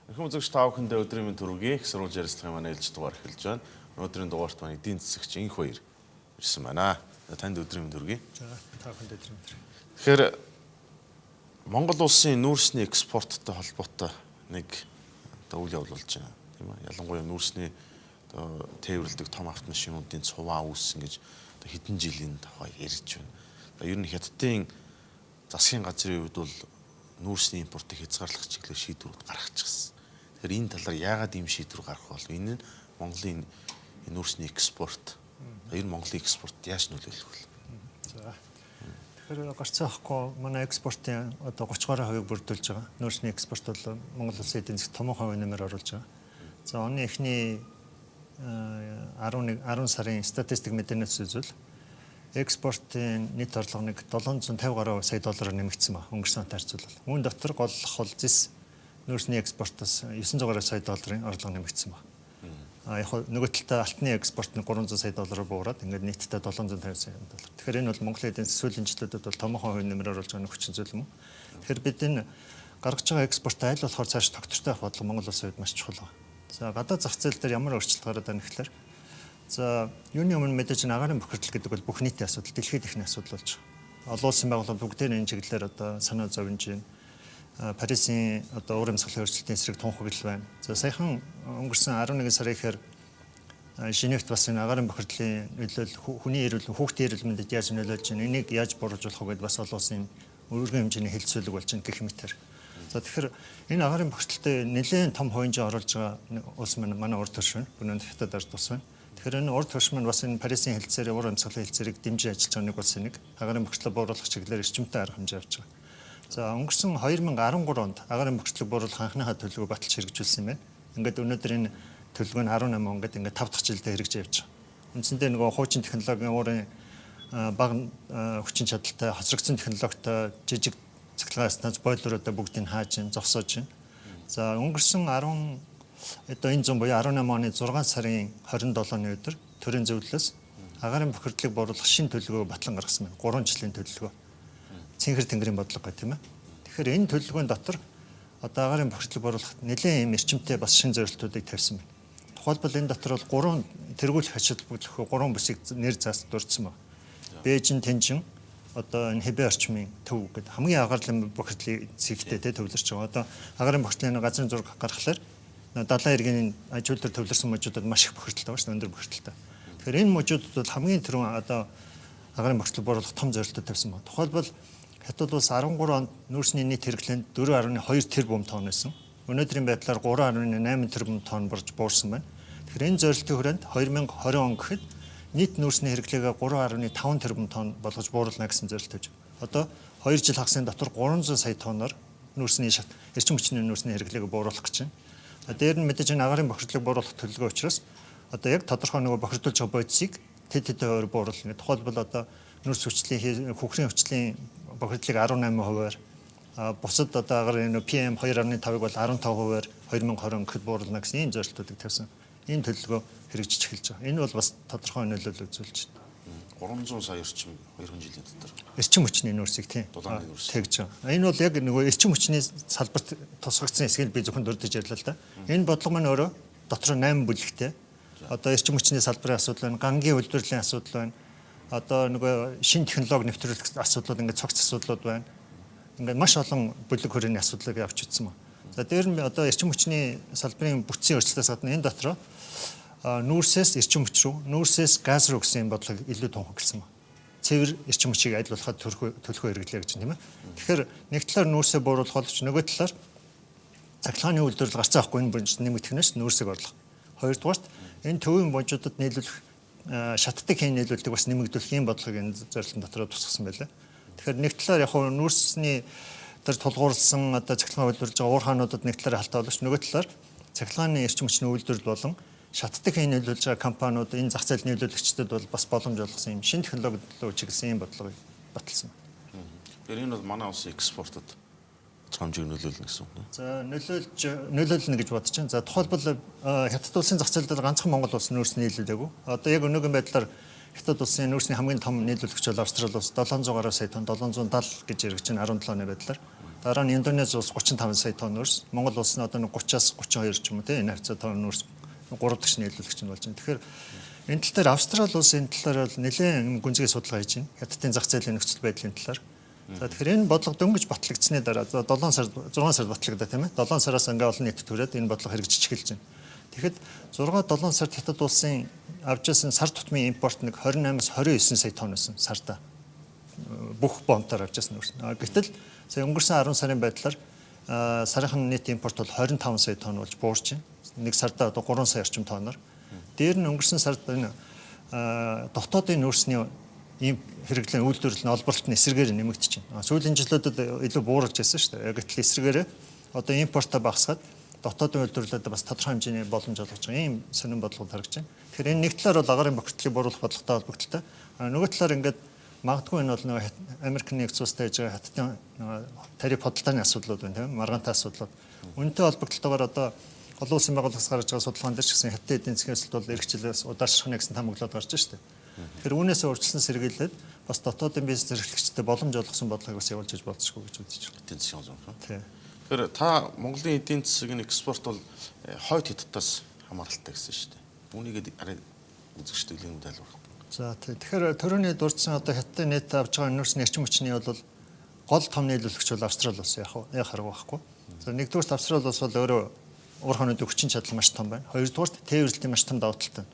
Өнөөдөр зөвч тав хүндээ өдрийн төрөгийг сурвалж ярилцлагын маань ээлж дугаар эхэлж байна. Өнөөдрийн дугаарт маань эдийн засагч Н.Энхбаяр ирсэн байна. Танд өдрийн төрөгийг. За тав хүндээ өдрийн төрөг. Тэгэхээр Монгол улсын нүүрсний экспорттой холбоотой нэг үйл явдал болж байна. Тийм ээ. Ялангуяа нүүрсний тээвэрлэдэг том автомашинуудын цуваа үүссэн гэж хэдэн жилийн тухай ярьж байна. Ер нь Хятадын засгийн газрын хувьд бол нүүрсний импортыг хязгаарлах чиглэлээр шийдвэрүүд гаргачихсан. Тэгэхээр энэ талаар яагаад ийм шийдвэр гаргах болов? Энэ нь Монголын нүүрсний экспорт, ер нь Монголын экспорт яаж нөлөөлөх вэ? За. Тэгэхээр гарцаахгүй манай экспортын одоо 30% бүрдүүлж байгаа. Нүүрсний экспорт бол Монгол улсын эдийн засгт томоохон хувь нэмэр оруулж байгаа. За оны эхний 10 сарын статистик мэдээнээс үзвэл экспортын нийт орлого нэг 750 гаруй сая доллараар нэмэгдсэн ба өнгөрсөн онтой харьцуулбал. Үүн дотор голлох бол зис нүүрсний экспортоос 900 гаруй сая долларын орлого нэмэгдсэн ба. Яг нөгөө талдаа алтны экспорт нь 300 сая доллараар буураад ингээд нийтдээ 750 сая доллар. Тэгэхээр энэ бол Монголын эдийн засгийн жилүүдэд бол томоохон хувь нэмэр оруулж байгаа хүчин зүйл юм. Тэгэхээр бид энэ гаргаж байгаа экспорт айл болохоор цааш тогтвортой авах бодлого Монгол улсын хувьд маш чухал байна. За гадаад зах зээл дээр ямар өөрчлөлт гараад байна гэхээр за юуны өмнө мэдээж агаарын бохирдол гэдэг бол бүх нийтийн асуудал, дэлхийд ихний асуудал болж байгаа. Олон улсын байгууллагууд бүгдээр энэ чиглэлээр одоо санаа зовж байна. Парисын одоо уур амьсгалын өөрчлөлтийн эсрэг тунхаглал байна. За саяхан өнгөрсөн 11 сарын ихээр Женевт бас энэ агаарын бохирдлын нөлөөлөл хүний эрүүл хүүхдийн эрүүл мэндэд яаж нөлөөлж байна, энийг яаж буруужуулах вэ гэдээ бас олон улсын өргөн хэмжээний хэлэлцүүлэг болж байна гэх мэтэр. За тэгэхээр энэ агаарын бохирдолтой нэлээд том хувьжээ оруулж байгаа улс манай урд төрш байна. Өнөөдөр Хятад ард тус байна. Тэгэхээр энэ урд төрш маань бас энэ Парисын хэлэлцээрээ уур амьсгалын хэлэлцээрийг дэмжиж ажиллаж байгаа нэг улсын нэг агаарын бохирдлыг бууруулах чиглэлээр эрчимтэй арга хэмжээ авч байгаа. За өнгөрсөн 2013 онд агаарын бохирдлыг бууруулах анхныхаа төлөвлөгөө баталж хэрэгжүүлсэн юм байна. Ингээд өнөөдөр энэ төлөвлөгөө нь 18 он ингээд 5 дахь жилдээ хэрэгжиж явж байгаа. Үндсэндээ нөгөө хуучин технологийн уурын бага хүчин чадалтай, хоцрогдсон технологитой жижиг цахилгаан станц бойлеруудаа бүгдийг хааж, зогсоож байна. За өнгөрсөн одоо энэ 100 буюу 18 оны 6 сарын 27-ны өдөр төрийн зөвлөлөөс агаарын бохирдлыг бууруулах шинэ төлөвлөгөө батлан гаргасан байна. 3 жилийн төлөвлөгөө. Цэнхэр тэнгэрийн бодлого гэх тийм ээ. Тэгэхээр энэ төлөвлөгөөний дотор одоо агаарын бохирдлыг бууруулах нэлээд юм эрчимтэй бас шинэ зорилтуудыг тавьсан байна. Тухайлбал энэ дотор бол 3 тэргүүлэх хашид бүлэх 3 бүсийг нэр заас дурдсан байна. Бээжин, Тэнжин, одоо энэ хэбэ орчмын төв гэдэг хамгийн агаарын бохирдлын зэгтэй төвлөрч байгаа. Одоо агаарын бохирдлын газрын зураг гаргахлаар далайн иргэний ажил дээр төвлөрсөн мужуудад маш их бохирдолтой байна шүү дээ, өндөр бохирдолтой. Тэгэхээр энэ мужуудад бол хамгийн түрүүн одоо агаарын бохирдлыг бууруулах том зорилттой тавьсан байна. Тухайлбал Хятад улс 13 онд нүүрсний нийт хэрэглээнд 4.2 тэрбум тонн байсан. Өнөөдрийн байдлаар 3.8 тэрбум тонн буурсан байна. Тэгэхээр энэ зорилтын хүрээнд 2020 он гэхэд нийт нүүрсний хэрэглээгээ 3.5 тэрбум тонн болгож бууруулна гэсэн зорилт тавьж байгаа. Одоо 2 жил хагасын дотор 300 сая тонноор нүүрсний эрчим хүчний нүүрсний хэрэглээгээ бууруулах гэж байна. Дээр нь мэдээж энэ агаарын бохирдлыг бууруулах төлөвлөгөө учраас одоо яг тодорхой нөгөө бохирдуулж байгаа бодисыг тэд бууруулна. Тухайлбал одоо нүүрс хүчлийн хөхрийн хүчлийн бохирдлыг 18%-аар бусад одоо агаар PM 2.5-ыг бол 15%-аар 2020 гэхэд бууруулна гэсэн ийм зорилтуудыг тавьсан. Энэ төлөвлөгөө хэрэгжиж эхэлж байгаа. Энэ бол бас тодорхой нөлөөлөл үзүүлж байна. 300 сая орчим 2 жилийн дотор. Эрчим хүчний нөөцийг тэгж байгаа. Энэ бол яг нөгөө эрчим хүчний салбарт тусгагдсан хэсгийг би зөвхөн дурдж ярьлаа л да. Энэ бодлого маань өөрөө дотор 8 бүлэгтэй. Одоо эрчим хүчний салбарын асуудал байна, гангийн үйлдвэрлэлийн асуудал байна. Одоо нөгөө шинэ технологи нэвтрүүлэх асуудлууд ингээд цогц асуудлууд байна. Ингээд маш олон бүлэг хүрээний асуудлыг авч үзсэн байна. За дээр нь одоо эрчим хүчний салбарын бүтцийн өөрчлөлтөөс гадна энэ дотор нүүрсээс эрчим хүч рүү, нүүрсээс газ руу гэсэн бодлого илүү тунхагласан байна. Цэвэр эрчим хүчийг айлуулахад төлхөө хэрэглэе гэж тийм ээ. Тэгэхээр нэг талаар нүүрсээ бууруулах боловч нөгөө талаар цахилгааны үйлдвэрлэл гарцаа авахгүй энэ бүнж нэмэгдэхнээс нүүрсийг орлох. Хоёрдугаарт энэ төвийн божуудад нийлүүлэх шатдаг хийн нийлүүлэлтийг бас нэмэгдүүлэх юм бодлогыг энэ зорилтын дотроо тусгасан байлаа. Тэгэхээр нэг талаар яг нүүрсний дээр тулгуурласан одоо цахилгаан үйлдвэрлэж байгаа уур хаануудад нэг талаар халтаа боловч нөгөө талаар цахилгааны эрчим хүчний үйлдвэрлэл болон шатдаг хийн нийлүүлж байгаа компаниуд энэ зах зээл нийлүүлэгчдэд бол бас боломж олгосон юм шинэ технологи руу чиглэсэн юм бодлогыг баталсан. Тэгэхээр энэ бол манай улсын экспортод хэмжээг нөлөөлнө гэсэн үг. За нөлөөлнө гэж бодож байна. За тухайлбал Хятад улсын зах зээл дээр ганцхан Монгол улс нүүрс нийлүүлээгүй. Одоо яг өнөөгийн байдлаар Хятад улсын нүүрсний хамгийн том нийлүүлэгч бол Австрали улс 700 гаруй сая тонн 770 гэж яригч байна 17 оны байдлаар. Дараа нь Индонез улс 35 сая тонн нүүрс, Монгол улс нь одоо 30-аас 32 ч юм уу те энэ хавцаа тонн нүүрс 3 дахь нийлүүлэгч нь болж байна. Тэгэхээр энэ тал дээр Австрали улс энэ талаар бол нэлээд гүнзгий судалгаа хийж байна. Хятадын зах зээлийн нөхцөл байдлын талаар. За тэгэхээр энэ бодлого дөнгөж батлагдсны дараа 7 сар 6 сард батлагдаа тийм ээ. 7 сараас ингээ олон нийтэд хүрээд энэ бодлого хэрэгжиж эхэлж байна. Тэгэхэд 6-7 сард Хятад улсын авч ирсэн сар тутмын импорт нэг 28-аас 29 сая тонн байсан сарда. Бүх бомтоор авч ирсэн нүүрс. Гэтэл сая өнгөрсөн 10 сарын байдлаар сарынхын нийт импорт бол 25 сая тонн болж буурч байна. Нэг сарда одоо 3 сая орчим тонноор. Дээр нь өнгөрсөн сард энэ дотоодын нүүрсний ийм хэрэглэн үйлдвэрлэл нь олборлолт нь эсрэгээр нэмэгдэж байна. Сүүлийн жилүүдэд илүү буурч байсан шүү дээ. Гэтэл эсрэгээрээ одоо импортоо багасгаад дотоодын үйлдвэрлэлд бас тодорхой хэмжээний боломж олгож байгаа ийм сонирн бодлого харагдаж байна. Тэгэхээр энэ нэг талаар бол агаарын бохирдлыг бууруулах бодлоготой холбогдолтой. Нөгөө талаар ингээд магадгүй энэ бол нөгөө Америкийн нэгдсэн улстай хийж байгаа хаттын тариф хөдөлтөөний асуудлууд байна тийм маргаантай асуудлууд. Үүнтэй холбогдлолтойгоор одоо олон улсын байгууллагаас гарч байгаа судалгаан дээр ч гэсэн хятад эдийн засгийн эсэлт бол эрхчлээс удаашрахна гэсэн тамгаглаад гарч байна шүү дээ. Тэгэхээр үүнээс урьдчилан сэргийлээд бас дотоодын бизнес эрхлэгчдэд боломж олгосон бодлогыг бас явуулж болцсохгүй гэж үзэж байна. Эдийн засгийн зөв. Тийм. Тэгэхээр та Монголын эдийн засгийн экспорт бол хойд хятадаас хамааралтай гэсэн шүү дээ. Үүнийг арай үзэгчтэй хэлэн тайлбарлах. За тэгэхээр төрөний дурдсан одоо хятадын нийт авч байгаа нүүрсний эрчим хүчний бол гол том нийлүүлэгч бол Австрали улс яг харах байхгүй. За нэгдүгээрт Австрали улс бол өөрөө ур хоноод хүчин чадал маш том байна. Хоёрдугаарт тээвэрлэлтийн маш том давуу талтай.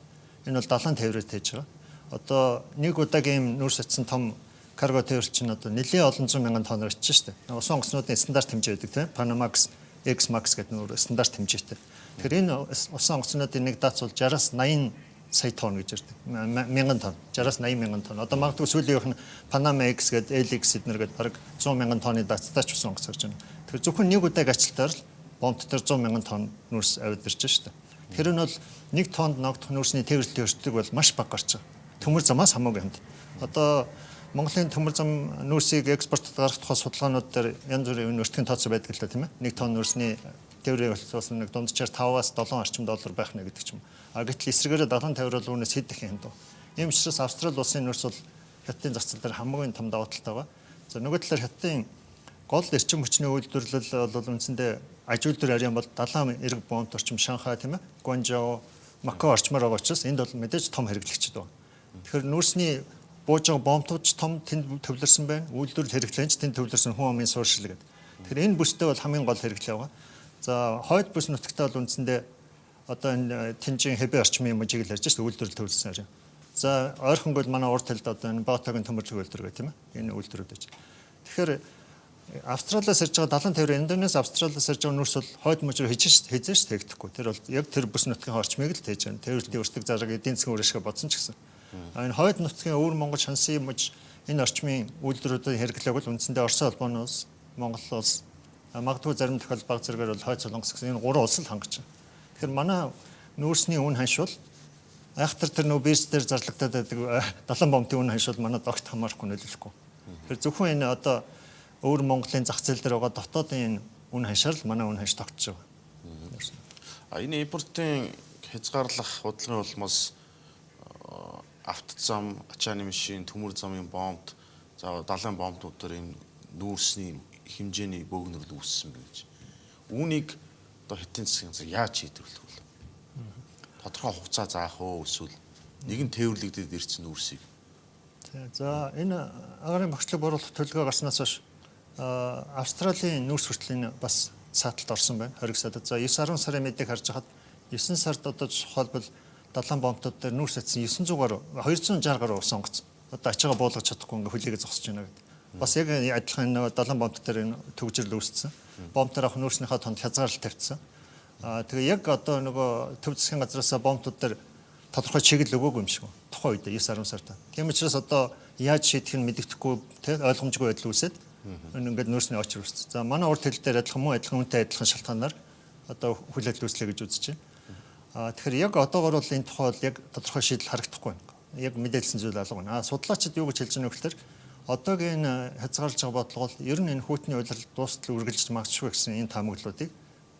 Энэ бол 70 тээврээр тээж байгаа. Одоо нэг удаагийн нүүрс атсан том карго тээвэрлэл чинь одоо нэлээд олон зуун мянган тонноор очиж штэ. Усан онгоцнуудын стандарт хэмжээ байдаг тийм Panamax, X-Max гэдэг нүүр стандарт хэмжээтэй. Тэгэхээр энэ усан онгоцнуудын нэг дац бол 60-аас 80 сая тонн гэж ярьдаг. Мянган тонн, 60-аас 80 мянган тонн. Одоо магадгүй сүүлийн нь Panama X гэдэг LX эднэр гэдэг бараг 100 мянган тонны дацтай ч усан онгоц гэж байна. Тэгэхээр зөвхөн нэг удааг ажилтаар л бомт дээр 100 мянган тонн нүүрс аваад ирж штэ. Тэгэхээр энэ бол нэг тоннд ногдох нүүрсний тээвэрлэлтийн өртөг бол маш бага гарч байгаа. Төмөр замаас хамаагүй хамт. Одоо Монголын төмөр зам нүүрсийг экспортод гаргах тухай судалгаанууд дээр янз бүрийн өртгийн тооцоо байдаг л да тийм ээ. Нэг тонн нүүрсний тээврийн болцоос нэг дунджаар 5-аас 7 орчим доллар байх нэ гэдэг ч юм. Гэтэл эсрэгээрээ 70 50 бол үүнээс хэд их юм дөө. Ийм учраас Австрали улсын нүүрс бол хятадын зах зээл дээр хамгийн том давуу талтай байгаа. За нөгөө талаар хятадын гол эрчим хүчний үйлдвэрлэл бол үндсэндээ аж үйлдвэр арийн бол 70 эрг бомт орчим Шанхай тийм ээ. Гуанчжоу, Макао орчмоор байгаа учраас энд бол мэдээж том хэрэглэгчд байна. Тэгэхээр нүүрсний бууж байгаа бомтууд том тэнд төвлөрсөн байна. Үйлдвэрлэл хэрэглэнч тэнд төвлөрсөн хүн амын суурьшил гэдэг. Тэгэхээр энэ бүстэй бол хамгийн гол хэрэглээ байгаа. За хойд бүс нутагтаа бол үндсэндээ одоо энэ Тэнжин хэбэ орчмын юм жиглэж ярьж шүү үйлдвэрлэл төвлөрсөн арийн. За ойрхонгол манай урд талд одоо энэ Ботагийн төмөрлөг үйлдвэр гэх тийм ээ. Энэ үйлдвэрүүд гэж. Тэгэхээр Австралиас ирж байгаа 70 тээвэр Индонез Австралиас ирж байгаа нүүрс бол хойд мужир хийжээс тэгдэхгүй. Тэр бол яг тэр бүс нутгийн орчмыг л тээж байна. Тээвэрлэлийн өртөг зараг эдийн засгийн үрээшгээ бодсон ч гэсэн. Энэ хойд нутгийн өвөр Монгол шансын мужи энэ орчмын үйлдвэрүүдийн хэрэглээг бол үндсэндээ Оросын холбооны улс, Монгол улс, магадгүй зарим тохиолдолд баг зэрэгээр бол хойд Солонгос гэсэн энэ гурван улс л хангаж байна. Тэгэхээр манай нүүрсний үн ханшвал айхтар тэр нөө бирж дээр зарлагдаад байдаг 70 бомтын үн ханшвал манай догт хамаарахгүй нөлөөлөхгүй. Тэгэхээр зөвхөн энэ одоо өвөр Монголын зах зээл дээр байгаа дотоодын үн ханшаар л манай үн ханш тогтож байгаа. Энэ импортын хязгаарлах бодлогын улмаас авто зам, ачааны машин, төмөр замын бомт, за далайн бомтууд дээр энэ нүүрсний хэмжээний бөөгнөрл үүссэн байна гэж. Үүнийг одоо хятадын засгийн яаж шийдвэрлэх вэ? Тодорхой хугацаа заах уу эсвэл нэгэн тээвэрлэгдээд ирсэн нүүрсийг. За энэ агаарын багшлаг бууруулах төлөвлөгөө гарснаас хойш Австралийн нүүрс хүртэл бас сааталд орсон байна. 20 сард. За 9-10 сарын мэдээг харж хахад 9 сард одоо тухайлбал далайн бомтууд дээр нүүрс атсан 900 гаруй 260 гаруй ус онгоц. Одоо ачаагаа буулгаж чадахгүй ингээ хүлээгээ зогсож байна гэдэг. Бас яг адилхан нэг далайн бомт дээр төгжрөл үүссэн. Бомтоор ах нүүрснийхээ тонд хязгаарлалт тавьчихсан. Тэгээ яг одоо нөгөө төв засгийн газраас бомтууд дээр тодорхой чиглэл өгөөгүй юм шиг байна. Тухайн үед 9-10 сард. Тийм учраас одоо яаж шийдэх нь мэддэхгүй тий ойлгомжгүй байдал үүсээд ингээд нүүрсний очир үүссэн. За манай урд хил дээр адилхан муу адилхан үнэтэй адилхан шалтгаанаар одоо хүлээлт үүслэе гэж үзэж байна. Тэгэхээр яг одоогор бол энэ тухай яг тодорхой шийдэл харагдахгүй байна. Яг мэдээлсэн зүйл алга байна. Судлаачид юу гэж хэлж байгаа вэ гэхээр одоогийн хязгаарлаж байгаа бодлого бол ер нь энэ хүйтний удирдал дуустал үргэлжлэж магадгүй гэсэн энэ таамаглалуудыг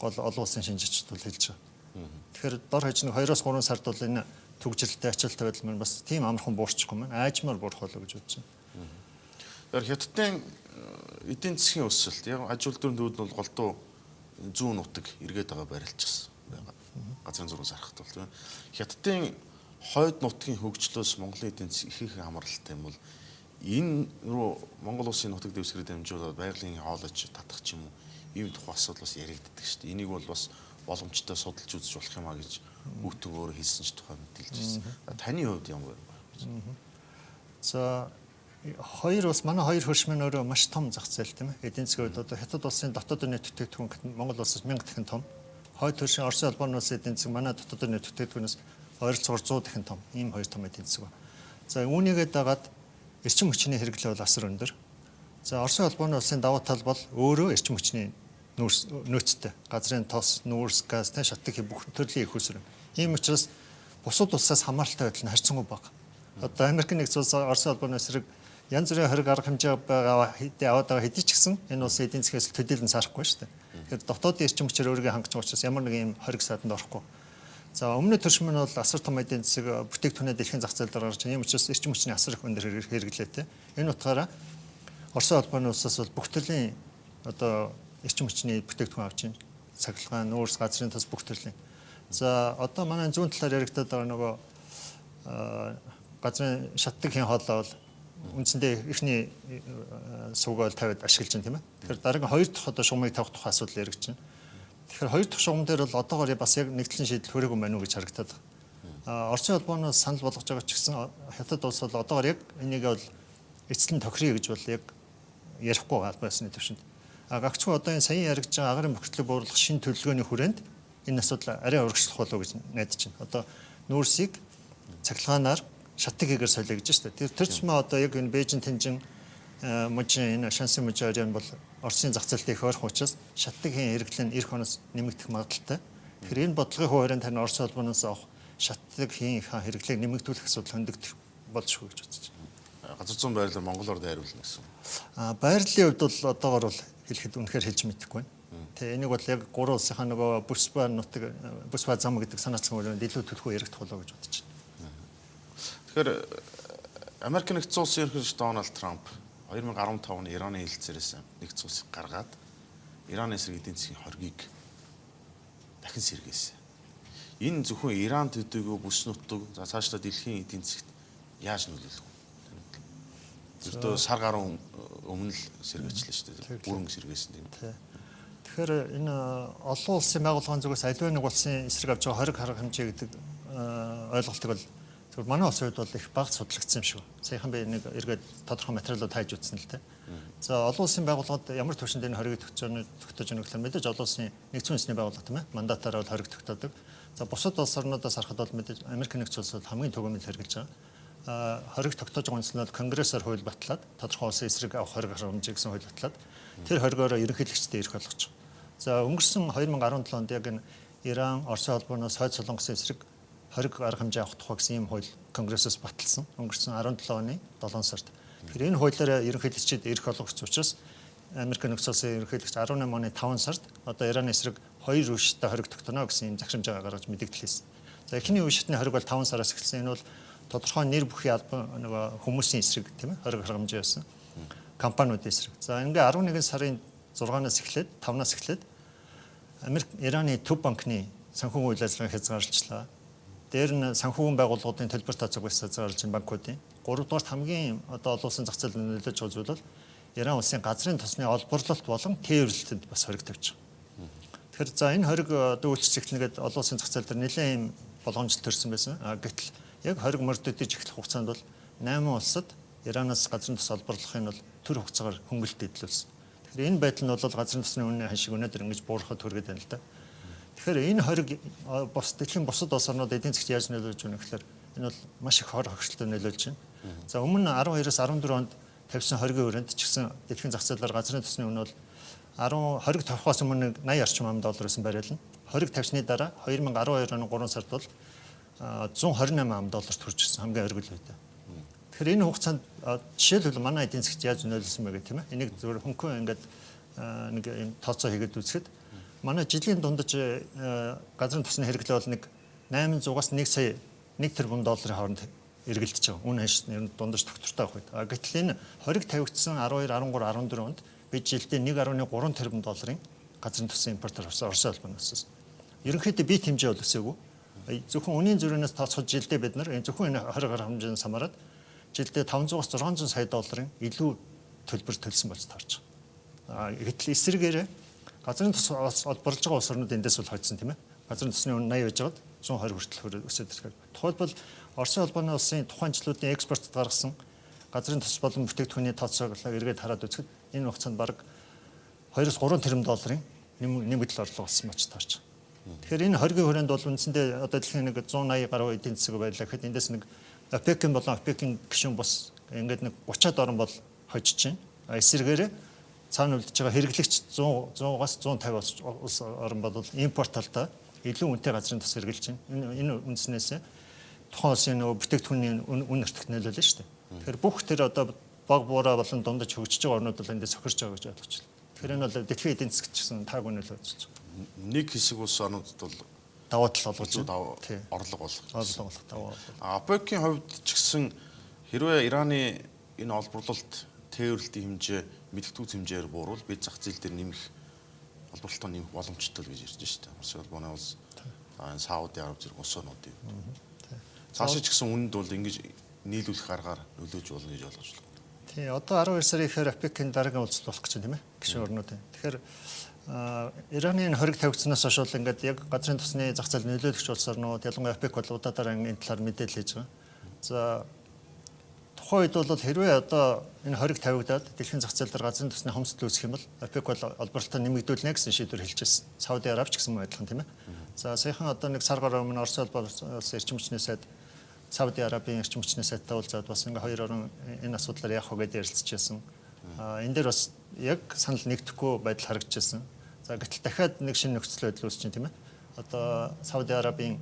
гол олон улсын шинжичд бол хэлж байгаа. Тэгэхээр дор хаяж нэг 2-3 сард бол энэ төгжрэлтэй ачаалттай байдал маань бас тийм амархан буурчихгүй маань аажмаар буурах болоо гэж бодож байна. Тэгэхээр Хятадын эдийн засгийн өсөлт яг аж үйлдвэрийн төвд бол голдуу зүүн нутаг эргээд байгаа барилжсан. Газрын зураг сарахт бол тийм. Хятадын хойд нутгийн хөгжлөөс Монголын эдийн засаг их хамралтай юм бол энэ руу Монгол улсын нутаг дэвсгэрийг дамжуулаад байгалийн хоолойч татах ч юм уу ийм тухай асуудал бас яригддаг шүү дээ. Энийг бол бас боломжтой судалж үзэж болох юм а гэж хүүтэн өөрөө хэлсэн ч тухай мэдээлж ирсэн. Таны хувьд ямар байна? За хоёр улс манай хоёр хөрш маань өөрөө маш том зах зээл тийм ээ. Эдийн засгийн хувьд одоо Хятад улсын дотоодын нийт бүтээгдэхүүн Монгол улсаас 1000 дахин том. Хойд хөршийн Оросын албаны улсын эдийн засаг манай дотоодын нийт бүтээгдэхүүнээс ойролцоогоор 100 дахин том. Ийм хоёр том эдийн засаг байна. За үүнийгээ дагаад эрчим хүчний хэрэглээ бол асар өндөр. За Оросын албаны улсын давуу тал бол өөрөө эрчим хүчний нөөцтэй. Газрын тос, нүүрс, газ, шатдаг бүх төрлийн их усрын. Ийм учраас бусад улсаас хамааралтай байдал нь харьцангуй бага. Одоо Америкийн нэгдсэн улс Оросын албаны эсрэг янз бүрийн хориг арга хэмжээ аваад байгаа хэдий ч гэсэн энэ улсын эдийн засгээс төдийлөн сарахгүй шүү дээ. Тэгэхээр дотоодын эрчим хүчээр өөрийгөө хангаж байгаа учраас ямар нэг юм хориг саатанд орохгүй. За өмнөд төршин нь бол асар том эдийн засаг бүтээгдэхүүнээ дэлхийн зах зээл дээр гаргаж байгаа. Ийм учраас эрчим хүчний асар их өндөр хэрэглээтэй. Энэ утгаараа Оросын албаны улсаас бол бүх төрлийн одоо эрчим хүчний бүтээгдэхүүн авч байна. Цахилгаан, нүүрс, газрын тос бүх төрлийн. За одоо манай зүүн талаар яригдаад байгаа нөгөө газрын шатдагхийн хоолой бол үндсэндээ эхний сувгаар тавиад ашиглаж байна тийм ээ. Тэгэхээр дараагийн хоёр дахь одоо шугамыг тавих тухай асуудал яригдж байна. Тэгэхээр хоёр дахь шугам дээр бол одоогоор бас яг нэгдлийн шийдэл хүрээгүй байна уу гэж харагдаад байна. Оросын албаны санал болгож байгаа ч гэсэн Хятад улс бол одоогоор яг энийг бол эцлэн тохирё гэж бол яг ярихгүй байсан төвшөнд. Гагцгүй одоо энэ саяхан яригдж байгаа агарын бохирдлыг бууруулах шинэ төлөвлөгөөний хүрээнд энэ асуудал арай урагшлах болов уу гэж найдаж байна. Одоо нүүрсийг цахилгаанаар шатдаг хийгээр солио гэж байна. Тэр тусмаа одоо яг энэ Бээжин, Тэнжин, Мужин, энэ Шанси мужийн орон бол Оросын зах зээлтэй их ойрхон учраас шатдаг хийн хэрэглэн эх хоноос нэмэгдэх магадaltaй. Тэгэхээр энэ бодлогын хуваарьнд тань Оросын албанаас авах шатдаг хийн их хэрэглээг нэмэгдүүлэх асуудал хөндөгдөх болжгүй гэж бодож байна. Газар зүйн байрлал Монголоор дайруулна гэсэн. Байрлалын хувьд бол одоогоор бол хэлэхэд үнэхээр хэлж мэдэхгүй байна. Тэгээ энийг бол яг гурван улсынхаа нөгөө бүс ба нутаг, бүс ба зам гэдэг санаачлагын хүрээнд илүү төлхөө яригдах болов гэж бодож байна. Тэгэхээр Америк нэгдсэн улсын ерөнхийлөгч Дональд Трамп 2015 оны Ираны хэлэлцээрээс нэгдсэн улсыг гаргаад Ираны эсрэг эдийн засгийн хоргийг дахин сэргээсэн. Энэ зөвхөн Иран төдийгүй бүс нутаг цаашдаа дэлхийн эдийн засагт яаж нөлөөлөх вэ? Зөвхөн сар гаруй өмнө л сэргээчлээ шүү дээ. Бүрэн сэргээсэн тийм. Тэгэхээр энэ олон улсын байгууллагын зүгээс аливаа нэг улсын эсрэг авч байгаа хориг арга хэмжээ гэдэг ойлголтыг бол зөвхөн манай улсын хувьд бол их бага судлагдсан юм шиг. Саяхан би нэг эргээд тодорхой материалууд хайж үзсэн л дээ. За олон улсын байгууллагууд ямар төвшөнд энэ хориг тогтоож өгөх гэхээр мэдээж олон улсын нэгдсэн үндэсний байгууллага тийм ээ мандатаараа бол хориг тогтоодог. За бусад улс орнуудаас харахад бол мэдээж Америк нэгдсэн улс бол хамгийн түгээмэл хэрэгжилж байгаа. Хориг тогтоож байгаа үндэс нь бол конгрессоор хууль батлаад тодорхой улсын эсрэг авах хориг арга хэмжээ гэсэн хууль батлаад тэр хоригоороо ерөнхийлөгчдөө ирэх болгож байгаа. За өнгөрсөн 2017 онд яг энэ Иран, Оросын албанаас хойд солонгосын эсрэг хориг арга хэмжээ авах тухай гэсэн ийм хууль конгрессоос баталсан. Өнгөрсөн 17 оны 7 сард. Тэгэхээр энэ хуулиараа ерөнхийлөгчид ирэх болгоц учраас Америк нэгдсэн улсын ерөнхийлөгч 18 оны 5 сард одоо Ираны эсрэг 2 үе хориг тогтоно гэсэн ийм захирамжаа гаргаж мэдээлэл хийсэн. За эхний үе шатны хориг бол 5 сараас эхэлсэн. Энэ бол тодорхой нэр бүхий нөгөө хүмүүсийн эсрэг тийм ээ хориг арга хэмжээ байсан. Компаниудын эсрэг. За ингээ 11 сарын 6-наас эхлээд 5-наас эхлээд Америк Ираны төв банкны санхүүгийн үйл ажиллагааг хязгаарлалчлаа. Дээр нь санхүүгийн байгууллагуудын төлбөр тооцоог бас хязгаарлаж байна банкуудын. 3-дугаарт хамгийн одоо олон улсын зах зээлд нөлөөлж байгаа зүйл бол Иран улсын газрын тосны олборлолт болон тээвэрлэлтэнд бас хориг тавьж байгаа. Тэгэхээр за энэ хориг одоо үйлчлэж эхлэнэгээд олон улсын зах зээл дээр нэлээд юм болгоомжтой төрсэн байсан. Гэтэл яг хориг мөрдөдөж эхлэх хугацаанд бол 8 улсад Иранаас газрын тос олборлохын бол төр хугацаагаар хөнгөлөлт эдлүүлсэн. Тэгэхээр энэ байдал нь бол газрын тосны үнийн ханшиг өнөөдөр ингэж буурахад хүргээд байна л да. Тэгэхээр энэ хориг бос дэлхийн бусад улс орнууд эдийн засгт яаж нөлөөлж байна гэхээр энэ бол маш их хор хогшилтод нөлөөлж байна. За өмнө 12-оос 14 онд тавьсан хоригийн өрөөнд ч гэсэн дэлхийн зах зээлээр газрын тосны үнэ бол хориг тавихаас өмнө 80 орчим $80 байсан барайл нь. Хориг тавьсны дараа 2012 оны 3 сард бол $128 төрж ирсэн хамгийн оргил үедээ. Тэгэхээр энэ хугацаанд жишээлбэл манай эдийн засгт яаж нөлөөлсөн бэ гэх тийм ээ. Энийг зөвхөн хөнгөн ингээд нэг юм тооцоо хийгээд үзэхэд манай жилийн дундаж газрын тосны хэрэглээ бол нэг $800-аас $1 сая $1 тэрбум хооронд эргэлдэж байгаа. Үн ханш ер нь дундаж доктортой авах үед. Гэтэл энэ хориг тавигдсан 12, 13, 14 онд бид жилдээ 1.3 тэрбум долларын газрын төсвийн импортоор авсан Орос улбанаас. Ерөнхийдөө бит хэмжээ бол өсөөгүй. Зөвхөн үнийн зүрхнээс тооцоход жилдээ бид нар зөвхөн энэ хориг хэмжээнд самараад жилдээ 500-аас 600 сая долларын илүү төлбөр төлсөн болж таарч байгаа. Гэтэл эсрэгээр газрын төс олборлож байгаа улс орнууд эндээс бол хойдсон тийм ээ. Газрын төсний үнэ 80 байжгаад 120 хүртэл өсөж ирэхээр. Тухайлбал Оросын улбаны улсын тухайн жилүүдийн экспортод гаргасан газрын төс болон бүтээгдэхүүний тооцоог эргээд хараад үзэхэд энэ хугацаанд бараг 2-3 тэрбум долларын нэмэгдэл орлого болсон болж таарч байгаа. Тэгэхээр энэ хоригийн хүрээнд бол үндсэндээ одоо дэлхийн нэг 180 гаруй эдийн засаг байлаа гэхэд эндээс нэг ОПЕК болон ОПЕК-ийн гишүүн бус ингээд нэг 30-аад орн бол хожиж байна. Эсвэргээр цаана үлдэж байгаа хэрэглэгч 100-аас 150 улс орн бол импорт талдаа илүү үнэтэй газрын төс хэрэгжилж байна. Энэ үндснээс тухайн улсын нөгөө бүтээгдэхүүний үн нөртөгт нөлөөлнө шүү дээ. Тэгэхээр бүх тэр одоо баг буураа болон дундаж хөгжиж байгаа орнууд бол эндээс сохирч байгаа гэж ойлгож байна. Тэгэхээр энэ бол дэлхийн эдийн засагт ч гэсэн таагүй нөлөө үзэж байгаа. Нэг хэсэг улс орнуудад бол даваа тал олгож орлого болох. Даваа. ОПЕК-ийн хувьд ч гэсэн хэрвээ Ираны энэ олборлолт тээвэрлэлтийн хэмжээ мэдэгдүү хэмжээр буурвал бид зах зээл дээр нэмэх олборлолтоо нэмэх боломжтой л гэж ярьж байна шүү дээ. Оросын улбаны улс энэ Сауди Араб зэрэг улс орнуудын. Цаашаа ч гэсэн үнэнд бол ингэж нийлүүлэх аргаар нөлөөж болно гэж ойлгож байна. Тий, одоо 12 сарын ихээр ОПЕК-ийн дараагийн уулзалт болох гэж байна тийм ээ. Гишүүн орнуудын. Тэгэхээр Ираны хориг тавигдсанаас хойш бол ингээд яг газрын тосны зах зээл нөлөөлөгч улс орнууд ялангуяа ОПЕК бол удаадараа энэ талаар мэдээлэл хийж байгаа. За тухайн үед бол хэрвээ одоо энэ хориг тавигдаад дэлхийн зах зээл дээр газрын тосны хомсдол үүсэх юм бол ОПЕК бол олборлолтоо нэмэгдүүлнэ гэсэн шийдвэр хэлчихсэн. Сауди Араб ч гэсэн мөн адилхан тийм ээ. За саяхан одоо нэг сар гаруй өмнө Орос улс эрчим хүчний сайд Сауди Арабын эрчим хүчний сайдтай уулзаад бас ингээ хоёр орн энэ асуудлаар яах вэ гэдээ ярилцчихсан. Энэ дээр бас яг санал нэгдэхгүй байдал харагдчихсан. За гэтэл дахиад нэг шинэ нөхцөл байдал үүсэж байна тийм ээ. Одоо Сауди Арабын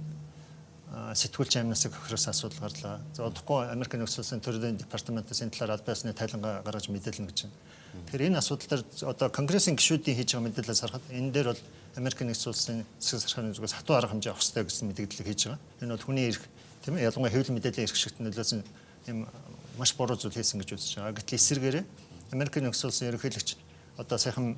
сэтгүүлч амнаас хохироос асуудал гарлаа. За удахгүй Америк нэгдсэн улсын төрийн департаментаас энэ талаар албан ёсны тайлангаа гаргаж мэдээлнэ гэж байна. Тэгэхээр энэ асуудал дээр одоо Конгрессийн гишүүдийн хийж байгаа мэдээлэлээс харахад энэ дээр бол Америк нэгдсэн улсын засаг захиргааны зүгээс хатуу арга хэмжээ авах хэрэгтэй гэсэн мэдээлэл хийж байгаа. Энэ бол хүний эрх тийм ээ, ялангуяа хэвлэл мэдээллийн эрх шигт нөлөөсөн юм маш буруу зүйл хийсэн гэж үзэж байгаа. Гэтэл эсвэргээр Америк нэгдсэн улсын ерөнхийлөгч одоо сайхан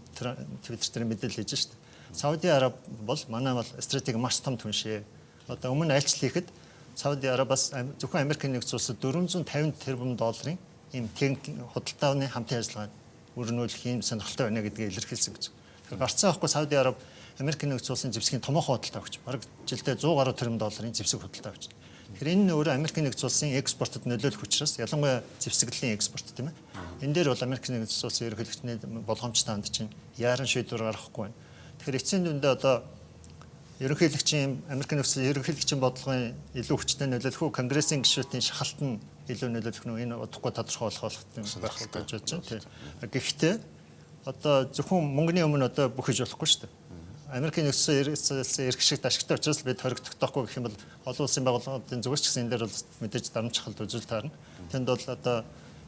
Twitter дээр мэдээлэл хийж шүү дээ. Сауди Араб бол манай бол стратеги маш том түншээ. Одоо өмнө айлчлал хийхэд Сауди Арабаас зөвхөн Америк нэгдсэн улсад 450 тэрбум долларын ийм техник худалдааны хамтын ажиллагаанд өрнүүлэх юм сонирхолтой байна гэдгийг илэрхийлсэн гэж. Тэгэхээр гарцсан авахгүй Сауди Араб Америк нэгдсэн улсын зэвсгийн томоохон худалдаа авч бараг жилдээ 100 гаруй тэрбум долларын зэвсэг худалдаа авч. Тэгэхээр энэ өөрөө Америк нэгдсэн улсын экспортод нөлөөлөх учраас ялангуяа зэвсэглийн экспорт тийм ээ. Энэ дээр бол Америк нэгдсэн улсын ерөнхийлөгчний болгоомжтой ханд чинь яаран шийдвэр гаргахгүй байна. Тэгэхээр эцсийн дүндээ одоо ерөнхийлөгчийн Америк нэгдсэн ерөнхийлөгчийн бодлогын илүү хүчтэй нөлөөлөх үү, Конгрессийн гишүүдийн шахалт нь илүү нөлөөлөх нь энэ удахгүй тодорхой болох байх гэж бодож байна. Гэхдээ одоо зөвхөн мөнгөний өмнө одоо бүх хийж болохгүй шүү дээ. Америк нэгдсэн эрх шигт ашигтай учраас бид хориг тогтоохгүй гэх юм бол олон улсын байгууллагын зүгээс ч гэсэн энэ дээр бол мэдээж дарамтчхалд үзүүл таарна. Тэнд бол одоо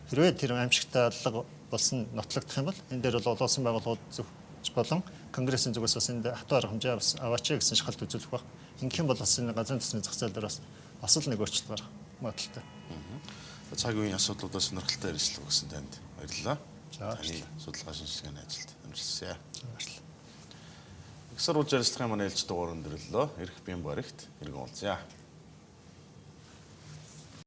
хэрвээ тэр аимшигтай аллага болсон нотлогдох юм бол энэ дээр бол олон улсын байгууллагууд зөвч болон Конгрессийн зүгээс бас энэ хатуу арга хэмжээ аваач гэсэн шахалт үзүүлэх баг. Ингэх юм бол бас энэ газрын төсний зах зээл дээр бас л нэг өөрчлөлт гарах магадaltaй. Цагийн үеийн асуудлуудаас сонирхолтой ярилцлага өгсөн танд баярлалаа. За таны судалгаа шинжилгээний ажилд амжилтсаа. Эксар уул жарилцлагын манай ээлж дугаар өндөрлөө. Ирэх бие баригт иргэн уулзъя.